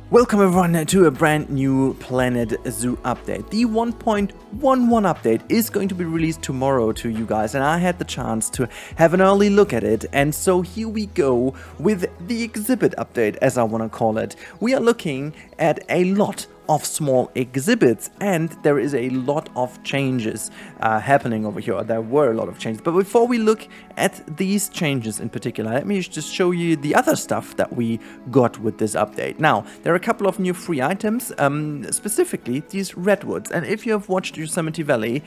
Welcome everyone to a brand new Planet Zoo update. The 1.11 update is going to be released tomorrow to you guys, and I had the chance to have an early look at it, and so here we go with the exhibit update, as I want to call it. We are looking at a lot of small exhibits, and there is a lot of changes happening over here. There were a lot of changes, but before we look at these changes in particular, let me just show you the other stuff that we got with this update. Now, there are a couple of new free items, specifically these redwoods, and if you have watched Yosemite Valley,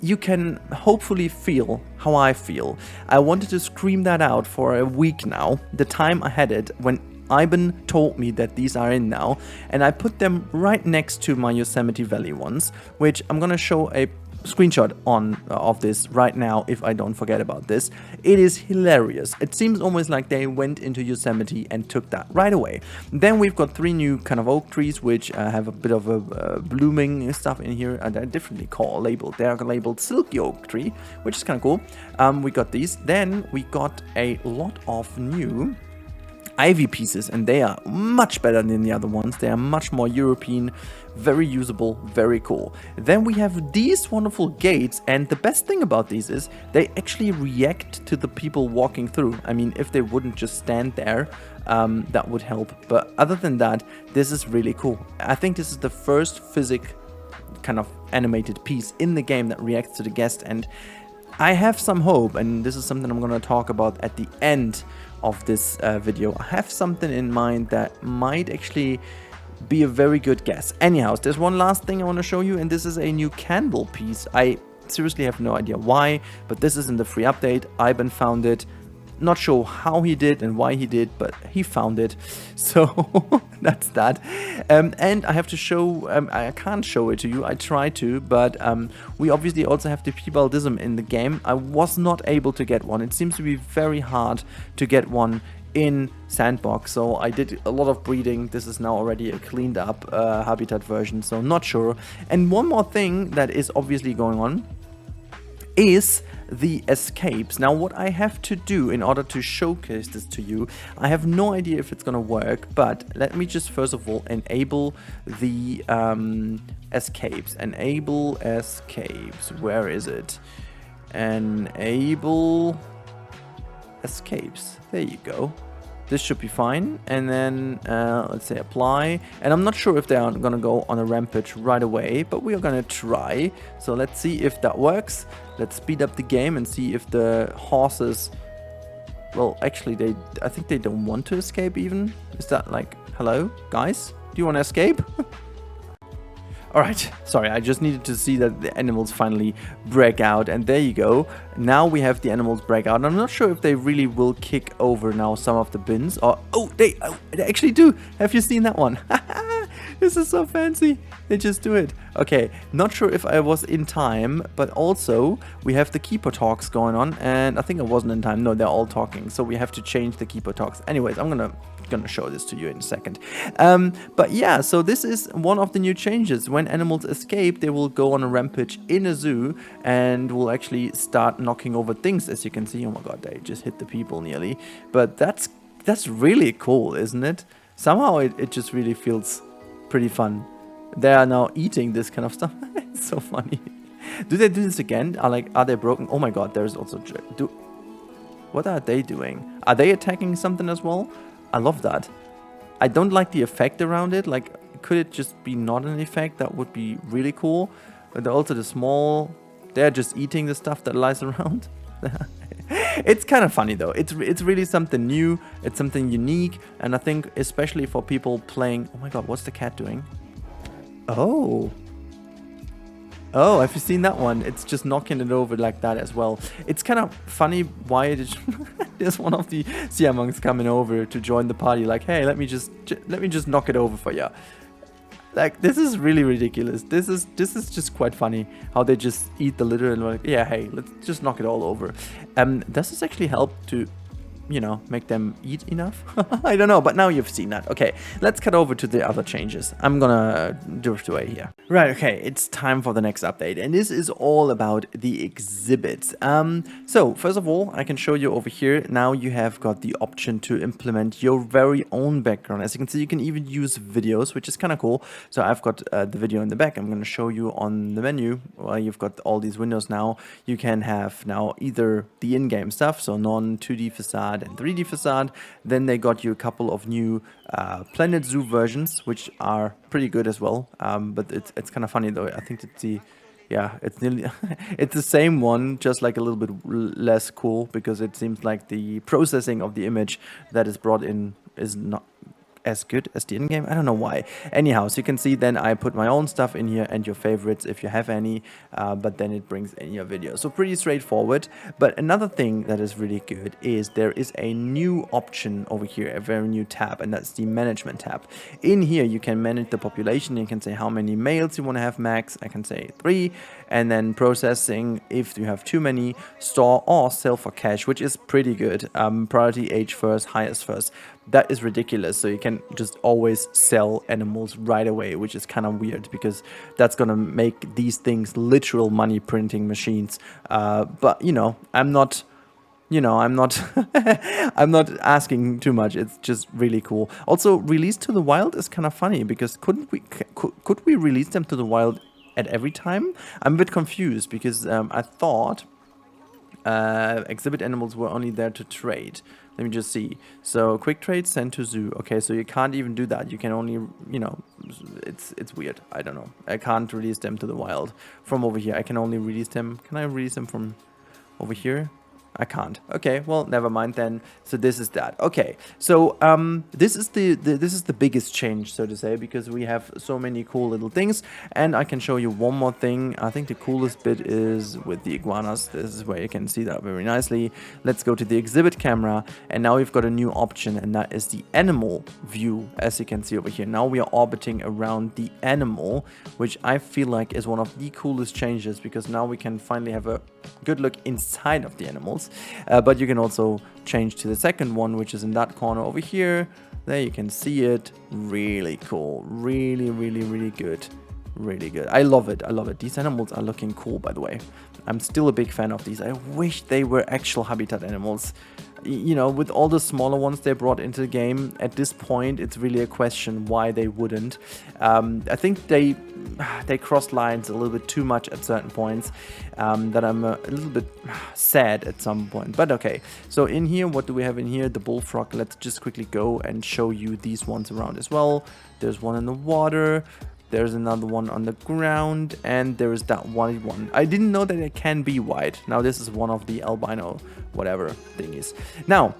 you can hopefully feel how I feel. I wanted to scream that out for a week now, the time I had it when Ivan told me that these are in now, and I put them right next to my Yosemite Valley ones, which I'm gonna show a screenshot of this right now if I don't forget about this. It is hilarious. It seems almost like they went into Yosemite and took that right away. Then we've got 3 new kind of oak trees which have a bit of a blooming stuff in here, and they're differently labeled. They're labeled silky oak tree, which is kind of cool. We got these. Then we got a lot of new ivy pieces, and they are much better than the other ones. They are much more European, very usable, very cool. Then we have these wonderful gates, and the best thing about these is they actually react to the people walking through. I mean, if they wouldn't just stand there, that would help. But other than that, this is really cool. I think this is the first physic kind of animated piece in the game that reacts to the guest, and I have some hope, and this is something I'm going to talk about at the end of this video. I have something in mind that might actually be a very good guess. Anyhow, there's one last thing I want to show you, and this is a new candle piece. I seriously have no idea why, but this is in the free update. Ivan found it. Not sure how he did and why he did, but he found it. So that's that. And I have to show, I can't show it to you, I try to, but we obviously also have the Pibaldism in the game. I was not able to get one. It seems to be very hard to get one in Sandbox, so I did a lot of breeding. This is now already a cleaned up habitat version, so not sure. And one more thing that is obviously going on is the escapes. Now, what I have to do in order to showcase this to you, I have no idea if it's gonna work, but let me just first of all enable the escapes. Enable escapes. Where is it? Enable escapes. There you go. This should be fine, and then let's say apply, and I'm not sure if they are gonna go on a rampage right away, but we are gonna try. So let's see if that works. Let's speed up the game and see if the horses, well, actually I think they don't want to escape even. Is that like, hello guys, do you want to escape? Alright, sorry, I just needed to see that the animals finally break out, and there you go. Now we have the animals break out, and I'm not sure if they really will kick over now some of the bins, or, they actually do! Have you seen that one? This is so fancy! They just do it. Okay, not sure if I was in time, but also we have the keeper talks going on, and I think I wasn't in time. No, they're all talking, so we have to change the keeper talks. Anyways, I'm gonna show this to you in a second. But yeah, so this is one of the new changes. When animals escape, they will go on a rampage in a zoo and will actually start knocking over things, as you can see. Oh my god, they just hit the people nearly. But that's really cool, isn't it? Somehow it just really feels pretty fun. They are now eating this kind of stuff. It's so funny. Do they do this again? Are they broken? Oh my god, there's also what are they doing? Are they attacking something as well? I love that. I don't like the effect around it. Like, could it just be not an effect? That would be really cool. But also the small, they're just eating the stuff that lies around. It's kind of funny though. It's really something new. It's something unique, and I think especially for people playing. Oh my god, what's the cat doing? Oh, have you seen that one? It's just knocking it over like that as well. It's kind of funny why it is. There's one of the sea monks coming over to join the party. Like, hey, let me just knock it over for ya. Like, this is really ridiculous. This is just quite funny how they just eat the litter and like, yeah, hey, let's just knock it all over. Does this actually help to you know, make them eat enough. I don't know, but now you've seen that. Okay, let's cut over to the other changes. I'm gonna drift away here. Right, okay, it's time for the next update, and this is all about the exhibits. So first of all, I can show you over here. Now you have got the option to implement your very own background. As you can see, you can even use videos, which is kind of cool. So I've got the video in the back. I'm gonna show you on the menu. Well, you've got all these windows now. You can have now either the in-game stuff, so non-2D facade and 3D facade. Then they got you a couple of new Planet Zoo versions, which are pretty good as well. But it's kind of funny though. I think it's it's nearly it's the same one, just like a little bit less cool, because it seems like the processing of the image that is brought in is not as good as the in-game. I don't know why. Anyhow, so you can see then I put my own stuff in here and your favorites if you have any, but then it brings in your video. So pretty straightforward. But another thing that is really good is there is a new option over here, a very new tab, and that's the management tab. In here you can manage the population. You can say how many males you want to have max. I can say 3, and then processing if you have too many, store or sell for cash, which is pretty good. Priority age first, highest first. That is ridiculous. So you can just always sell animals right away, which is kind of weird because that's gonna make these things literal money printing machines. But you know, I'm not I'm not asking too much. It's just really cool. Also, release to the wild is kind of funny because could we release them to the wild at every time? I'm a bit confused because I thought exhibit animals were only there to trade. Let me just see. So quick trade send to zoo. Okay, so you can't even do that. You can only, you know, it's weird. I don't know. I can't release them to the wild from over here. I can only release them. Can I release them from over here? I can't. Okay, well, never mind then. So this is that. Okay, so this is the biggest change, so to say, because we have so many cool little things. And I can show you one more thing. I think the coolest bit is with the iguanas. This is where you can see that very nicely. Let's go to the exhibit camera, and now we've got a new option, and that is the animal view, as you can see over here. Now we are orbiting around the animal, which I feel like is one of the coolest changes, because now we can finally have a good look inside of the animals. But you can also change to the second one, which is in that corner over here. There you can see it. Really cool. Really, really, really good. Really good. I love it. I love it. These animals are looking cool, by the way. I'm still a big fan of these. I wish they were actual habitat animals. You know, with all the smaller ones they brought into the game, at this point, it's really a question why they wouldn't. I think they cross lines a little bit too much at certain points, that I'm a little bit sad at some point. But okay, so in here, what do we have in here? The bullfrog. Let's just quickly go and show you these ones around as well. There's one in the water. There's another one on the ground, and there is that white one. I didn't know that it can be white. Now this is one of the albino whatever thingies. Now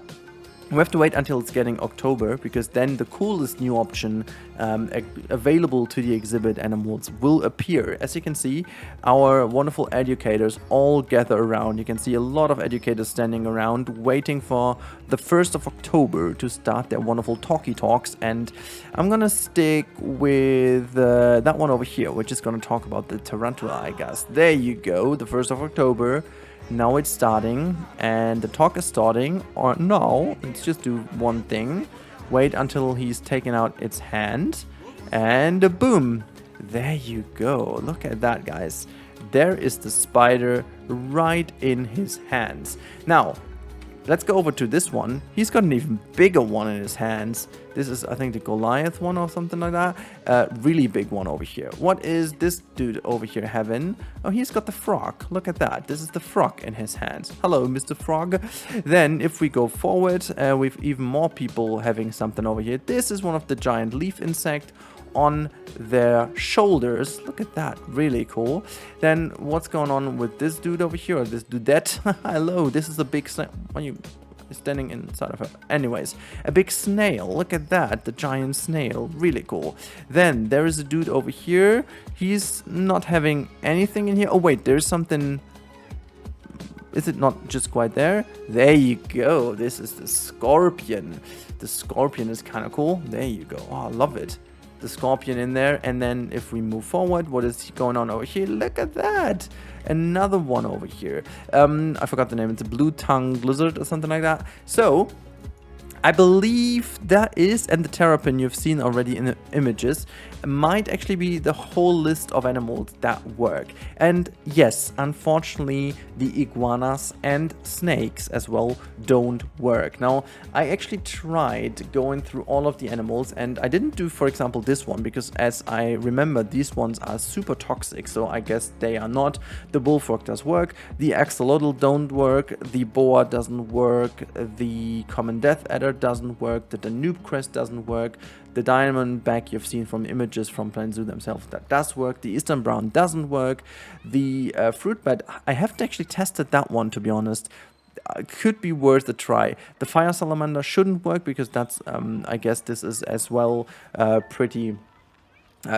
we have to wait until it's getting October, because then the coolest new option available to the exhibit animals will appear. As you can see, our wonderful educators all gather around. You can see a lot of educators standing around waiting for the 1st of October to start their wonderful talkie talks. And I'm gonna stick with that one over here, which is gonna talk about the tarantula, I guess. There you go, the 1st of October. Now it's starting, and the talk is starting. Or no, let's just do one thing. Wait until he's taken out its hand, and boom, there you go. Look at that, guys. There is the spider right in his hands. Now let's go over to this one. He's got an even bigger one in his hands. This is, I think, the Goliath one or something like that. Really big one over here. What is this dude over here having? Oh, he's got the frog. Look at that. This is the frog in his hands. Hello, Mr. Frog. Then, if we go forward, we've even more people having something over here. This is one of the giant leaf insect on their shoulders. Look at that, really cool. Then what's going on with this dude over here, or this dudette? Hello, this is a big snail. Why are you standing inside of her? Anyways, a big snail. Look at that, the giant snail, really cool. Then there is a dude over here. He's not having anything in here. Oh wait, there's something. Is it not just quite there? There you go. This is the scorpion. The scorpion is kind of cool. There you go. Oh, I love it. the scorpion in there. And then if we move forward, what is going on over here? Look at that. Another one over here. I forgot the name. It's a blue-tongued lizard or something like that. So I believe that is, and the terrapin you've seen already in the images, might actually be the whole list of animals that work. And yes, unfortunately, the iguanas and snakes as well don't work. Now, I actually tried going through all of the animals, and I didn't do, for example, this one, because as I remember, these ones are super toxic, so I guess they are not. The bullfrog does work, the axolotl don't work, the boa doesn't work, the common death adder doesn't work, the Danube crest doesn't work, the diamondback you've seen from images from Planet Zoo themselves, that does work, the eastern brown doesn't work, the fruit bat, I haven't actually tested that one, to be honest. Could be worth a try. The fire salamander shouldn't work because that's, I guess this is as well pretty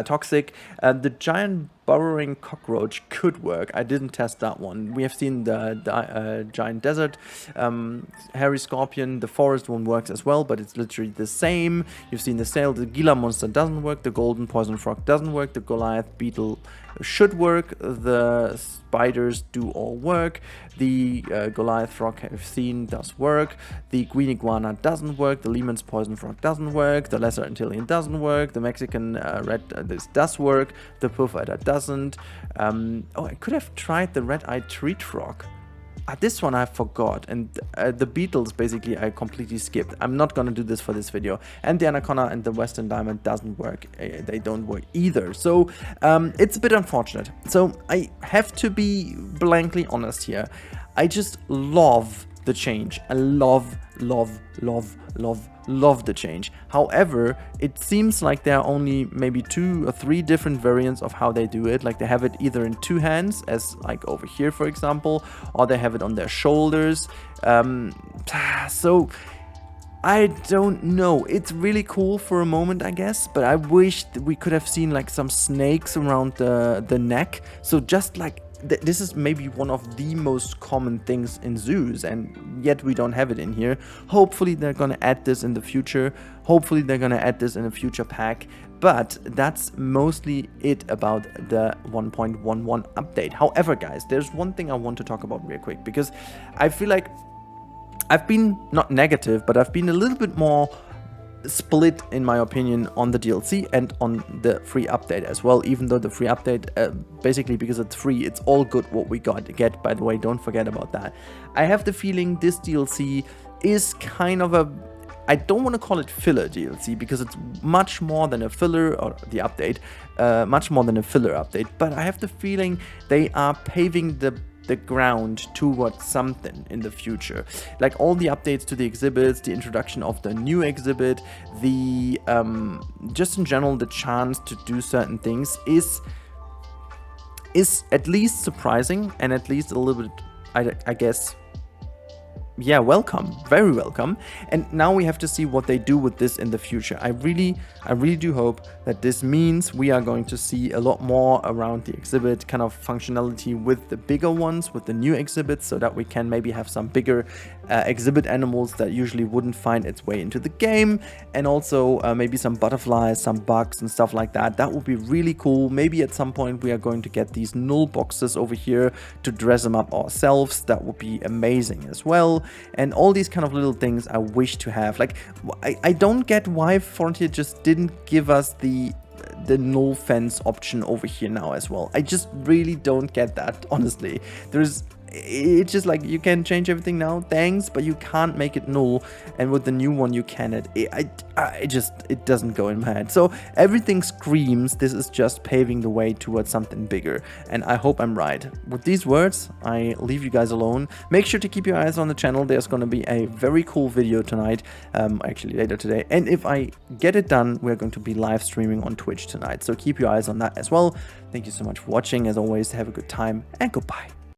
toxic. The giant burrowing cockroach could work. I didn't test that one. We have seen the giant desert hairy scorpion. The forest one works as well, but it's literally the same. You've seen the sail. The Gila monster doesn't work. The golden poison frog doesn't work. The Goliath beetle should work. The spiders do all work. The Goliath frog I've seen does work. The green iguana doesn't work. The Lehman's poison frog doesn't work. The lesser Antillean doesn't work. The Mexican red this does work. The puff adder doesn't. Oh, I could have tried the red-eyed treat frog. This one I forgot, and the beetles basically I completely skipped. I'm not gonna do this for this video. And the anaconda and the western diamond doesn't work. They don't work either. So it's a bit unfortunate. So I have to be blankly honest here. I just love the change. I love the change. However, it seems like there are only maybe 2 or 3 different variants of how they do it. Like they have it either in 2 hands, as like over here, for example, or they have it on their shoulders. So I don't know. It's really cool for a moment, I guess, but I wish that we could have seen like some snakes around the neck. So just like this is maybe one of the most common things in zoos, and yet we don't have it in here. Hopefully they're gonna add this in the future. Hopefully they're gonna add this in a future pack. But that's mostly it about the 1.11 update. However, guys, there's one thing I want to talk about real quick, because I feel like I've been not negative, but I've been a little bit more split in my opinion on the DLC and on the free update as well, even though the free update basically because it's free, it's all good what we got to get, by the way, don't forget about that. I have the feeling this DLC is kind of a, I don't want to call it filler DLC because it's much more than a filler, or the update, much more than a filler update, but I have the feeling they are paving the ground towards something in the future. Like all the updates to the exhibits, the introduction of the new exhibit, the just in general the chance to do certain things is at least surprising, and at least a little bit, I guess, yeah, welcome, very welcome. And now we have to see what they do with this in the future. I really do hope that this means we are going to see a lot more around the exhibit kind of functionality with the bigger ones, with the new exhibits, so that we can maybe have some bigger exhibit animals that usually wouldn't find its way into the game, and also maybe some butterflies, some bugs and stuff like that. That would be really cool. Maybe at some point we are going to get these null boxes over here to dress them up ourselves. That would be amazing as well. And all these kind of little things I wish to have. Like, I don't get why Frontier just didn't give us the null fence option over here now as well. I just really don't get that, honestly. It's just like, you can change everything now, thanks, but you can't make it null, and with the new one you can. It doesn't go in my head. So everything screams this is just paving the way towards something bigger, and I hope I'm right. With these words, I leave you guys alone. Make sure to keep your eyes on the channel. There's going to be a very cool video tonight, actually later today, and if I get it done, we're going to be live streaming on Twitch tonight, so keep your eyes on that as well. Thank you so much for watching. As always, have a good time, and goodbye.